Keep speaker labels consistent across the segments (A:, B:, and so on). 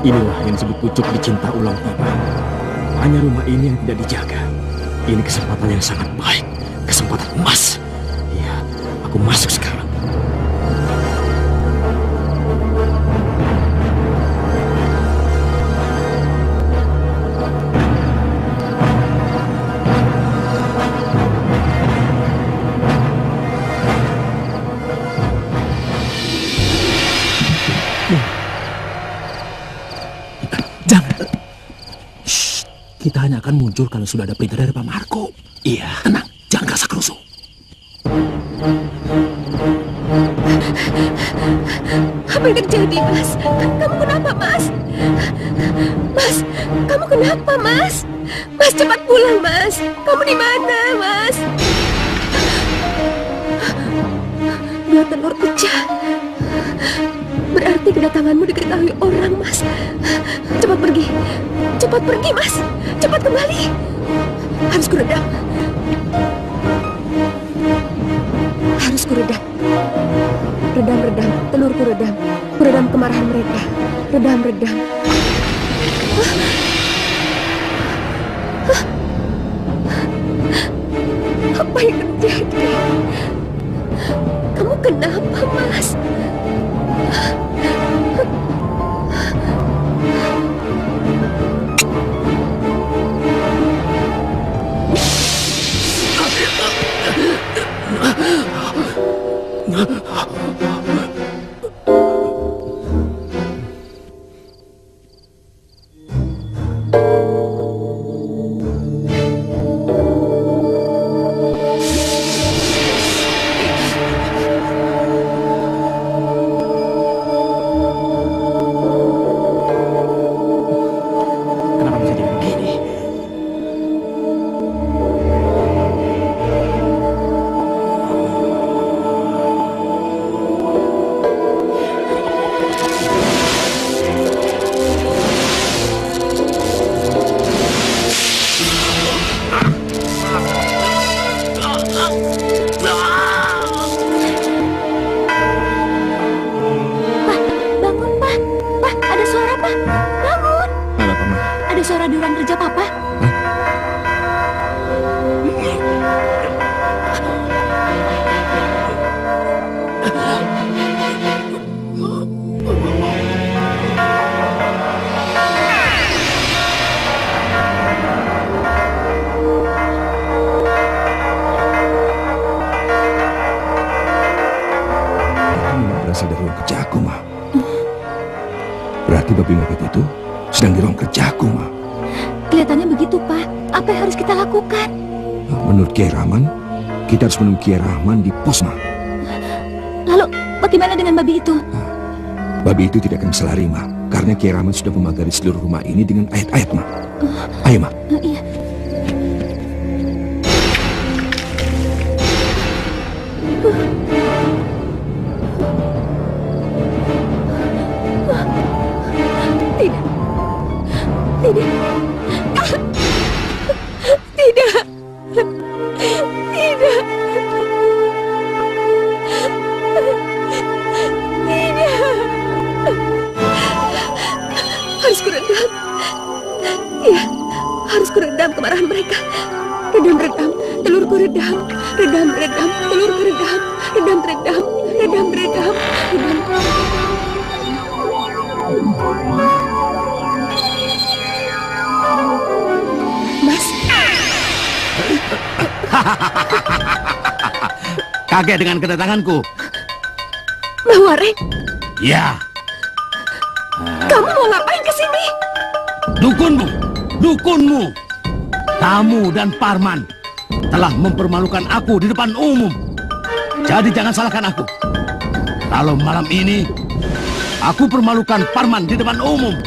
A: Inilah yang disebut pucuk dicinta ulang tiba. Hanya rumah ini yang tidak dijaga. Ini kesempatan yang sangat baik. Kesempatan emas. Iya, aku masuk sekarang.
B: Jangan. Shh, kita hanya akan muncul kalau sudah ada perintah dari Pak Marco. Iya. Tenang, jangan kerasa kerusuh.
C: Apa yang terjadi, Mas? Kamu kenapa, Mas? Mas, kamu kenapa, Mas? Mas, cepat pulang, Mas. Kamu di mana, Mas? Dua telur pecah. Berarti kedatanganmu diketahui orang, Mas. Cepat pergi. Cepat pergi, Mas. Cepat kembali. Harus kuredam. Harus kuredam. Redam, telurku redam. Kuredam kemarahan mereka. Redam. Apa yang terjadi? Kamu kenapa, Mas?
A: Kenapa bisa jadi begini?
C: Bangun, Pak. Pak, ada suara, Pak. Bangun.
A: Ada apa, Ma?
C: Ada suara di ruang kerja Papa.
D: Itu memang berasal dari ruang kerjaku, Ma. Berarti babi ngepet itu sedang di ruang kerjaku, Ma.
C: Kelihatannya begitu, Pak. Apa yang harus kita lakukan?
D: Menurut Kiai Rahman, kita harus menemui Kiai Rahman di pos, Ma.
C: Lalu, bagaimana dengan babi itu?
D: Babi itu tidak akan bisa lari, Ma. Karena Kiai Rahman sudah memagari seluruh rumah ini dengan ayat-ayat, Ma. Ayo, Ma.
C: Iya. Tidak. Tidak. Tidak. Tidak. Tidak. Harus kuredam. Iya, harus kuredam kemarahan mereka. Redam, telurku redam. Redam, telurku redam. Redam. Mas,
B: Kaget dengan kedatanganku.
C: Mbah Wareng,
B: Ya,
C: kamu mau ngapain ke sini?
B: dukunmu. Kamu dan Parman telah mempermalukan aku di depan umum. Jadi jangan salahkan aku. Kalau malam ini aku permalukan Parman di depan umum.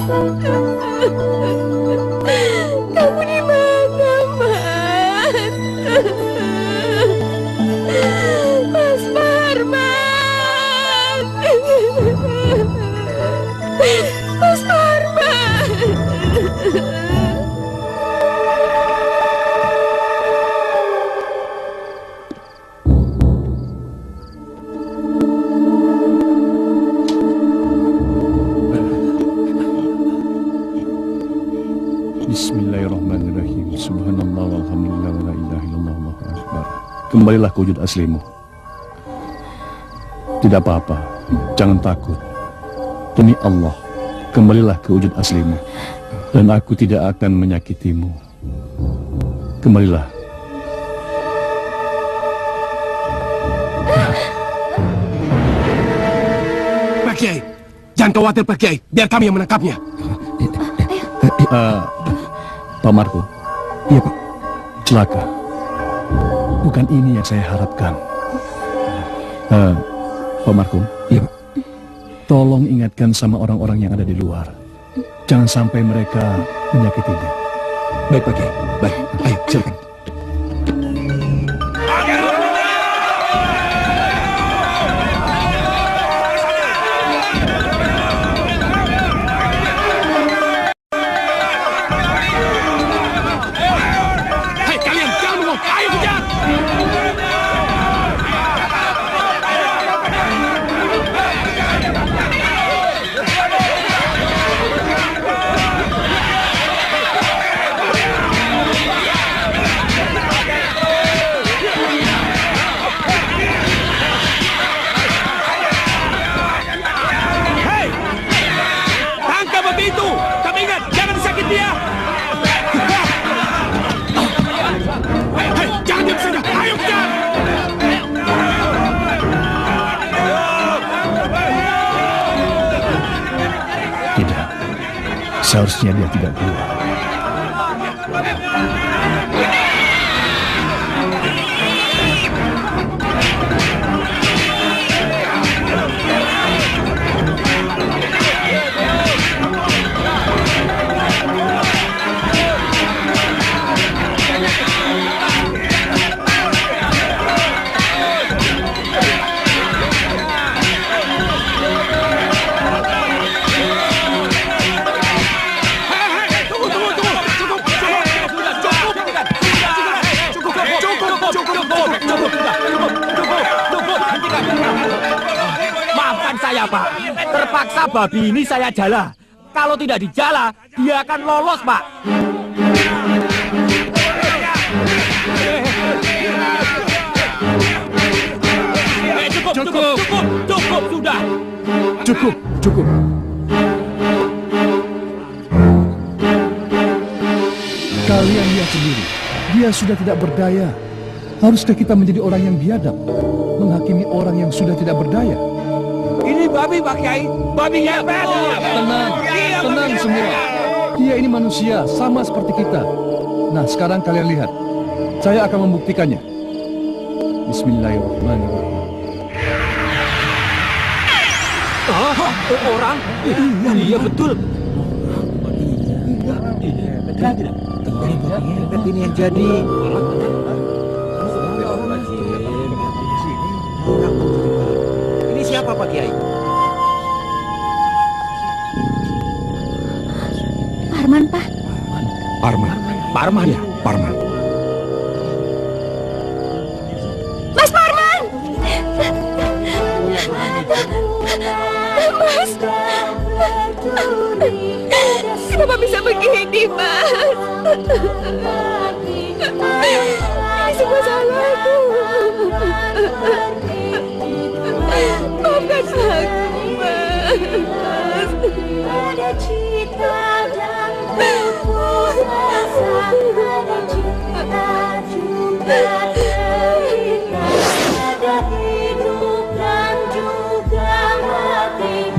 C: Kamu di mana, Mas? Mas Parman. Mas Parman.
E: Bismillahirrahmanirrahim. Subhanallah walhamdulillah wa la ilaha illallah wallahu akbar. Kembalilah ke wujud aslimu. Tidak apa-apa, jangan takut. Demi Allah, kembalilah ke wujud aslimu. Dan aku tidak akan menyakitimu. Kembalilah.
F: Pak Kiai, jangan khawatir Pak Kiai, biar kami yang menangkapnya.
E: Pak Marco.
D: Iya, Pak.
E: Celaka. Bukan ini yang saya harapkan. Pak Marco.
D: Iya, Pak.
E: Tolong ingatkan sama orang-orang yang ada di luar. Jangan sampai mereka menyakitinya.
D: Baik, Pak Kiai. Baik, ayo silakan.
F: Hei kalian, jangan bengong, ayo kejar! Hei, tangkap babi itu. Tapi ingat, jangan disakiti dia. Hei, jangan diam saja. Ayo kejar!
E: Tidak. Seharusnya dia tidak keluar.
A: Maafkan saya, Pak. Terpaksa babi ini saya jala. Kalau tidak dijala, dia akan lolos, Pak. Cukup, sudah.
E: Cukup. Kalian lihat sendiri, dia sudah tidak berdaya. Haruskah kita menjadi orang yang biadab, menghakimi orang yang sudah tidak berdaya?
A: Ini babi, Pak Kiai. Babi ngepet.
E: Tenang semua. Dia ini manusia, sama seperti kita. Nah, sekarang kalian lihat. Saya akan membuktikannya. Bismillahirrahmanirrahim.
A: Orang? Iya, betul. Ini yang jadi. Ini siapa, Pak Kiai?
C: Parman, Pak.
D: Parman.
A: Parman.
D: Ya, Parman.
C: Mas Parman! Mas! Kenapa bisa begini, Mas? Ini semua salahku. Maafkan aku, Mas.
G: Ada cita dan putus asa, ada cinta juga derita, ada hidup dan juga mati.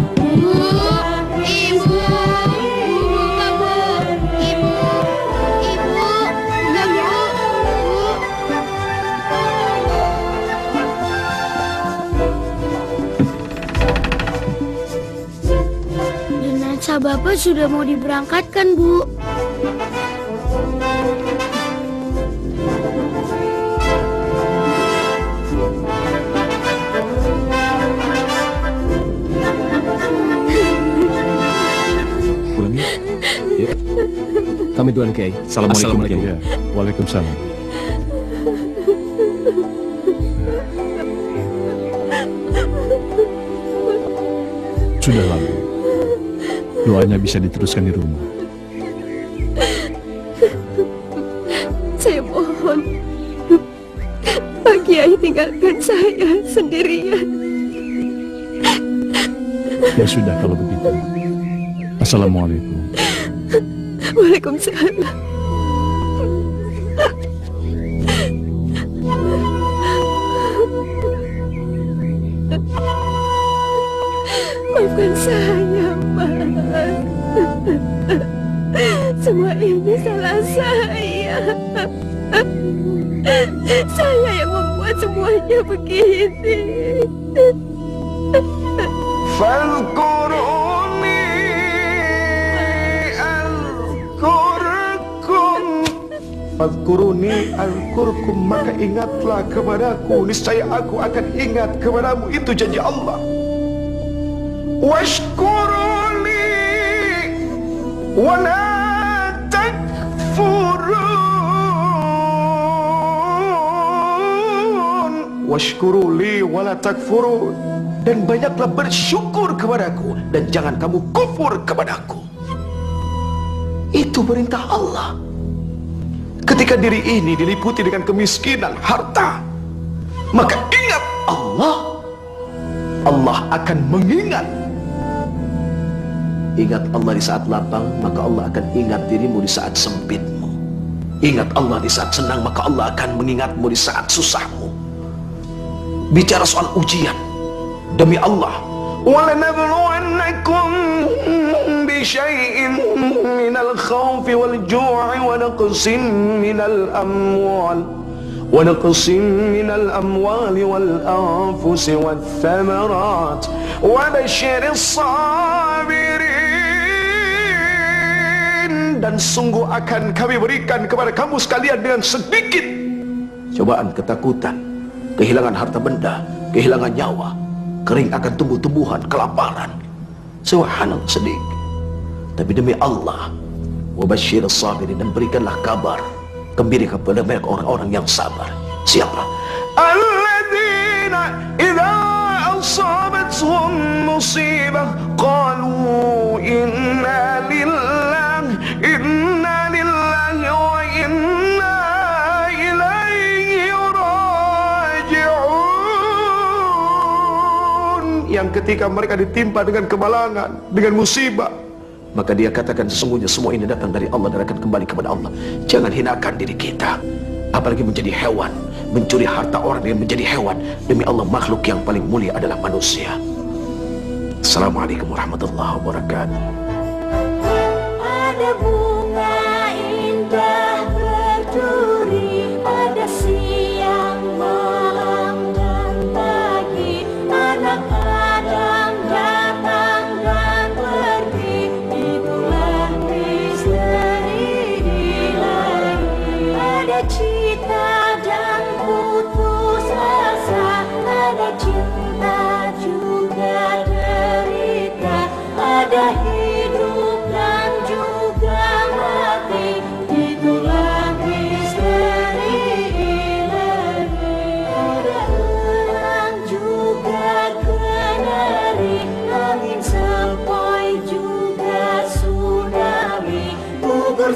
C: Jenazah Bapak
G: Bapak sudah mau diberangkatkan, Bu.
A: Pulang ya. Yuk. Kami Tuan Kiai. Assalamualaikum.
E: Ya, waalaikumsalam. Sudah lalu. Doanya bisa diteruskan di rumah.
C: Saya mohon, Pak Kiai tinggalkan saya sendirian.
E: Ya sudah kalau begitu. Assalamualaikum.
C: Waalaikumsalam. Maafkan saya, Mas. Semua ini salah saya. Saya yang membuat semuanya begini.
F: Fadhkuruni azkurkum. Fadhkuruni azkurkum, maka ingatlah kepadaku, niscaya aku akan ingat kepadamu. Itu janji Allah. Washkuruni wala takfurun. Washkuruli wala takfurun. Dan banyaklah bersyukur kepadaku, dan jangan kamu kufur kepadaku. Itu perintah Allah. Ketika diri ini diliputi dengan kemiskinan harta, maka ingat Allah. Allah akan mengingat. Ingat Allah di saat lapang, maka Allah akan ingat dirimu di saat sempitmu. Ingat Allah di saat senang, maka Allah akan mengingatmu di saat susahmu. Bicara soal ujian, demi Allah, وَلَنَبْلُوَنَّكُمْ بِشَيْءٍ مِنَ الْخَوْفِ وَالْجُوعِ وَنَقْصٍ مِنَ الْأَمْوَالِ وَالْأَنفُسِ وَالثَّمَرَاتِ وَبَشِّرِ الصَّابِرِينَ. Dan sungguh akan kami berikan kepada kamu sekalian dengan sedikit cobaan, ketakutan, kehilangan harta benda, kehilangan nyawa, kering akan tumbuh-tumbuhan, kelaparan. Subhanallah, sedikit. Tapi demi Allah, wabashir as-sabirin, dan berikanlah kabar gembira kepada mereka orang-orang yang sabar. Siapa? Alladzina idza asabatuhum musibah qalu inna lillahi wa inna ilaihi raji'un. Yang ketika mereka ditimpa dengan kemalangan, dengan musibah, maka dia katakan sesungguhnya semua ini datang dari Allah dan akan kembali kepada Allah. Jangan hinakan diri kita, apalagi menjadi hewan, mencuri harta orang dengan menjadi hewan. Demi Allah, makhluk yang paling mulia adalah manusia. Assalamualaikum warahmatullahi wabarakatuh.
G: Ada bunga indah berduri pada siang, malam, dan pagi. Anak Adam datang dan pergi di bulan misteri ilahi. Ada cita dan putus asa, ada cinta juga derita, ada hidup dan juga mati di bulan misteri ilahi. Ada elang juga kenari, angin sepoi juga tsunami, gugur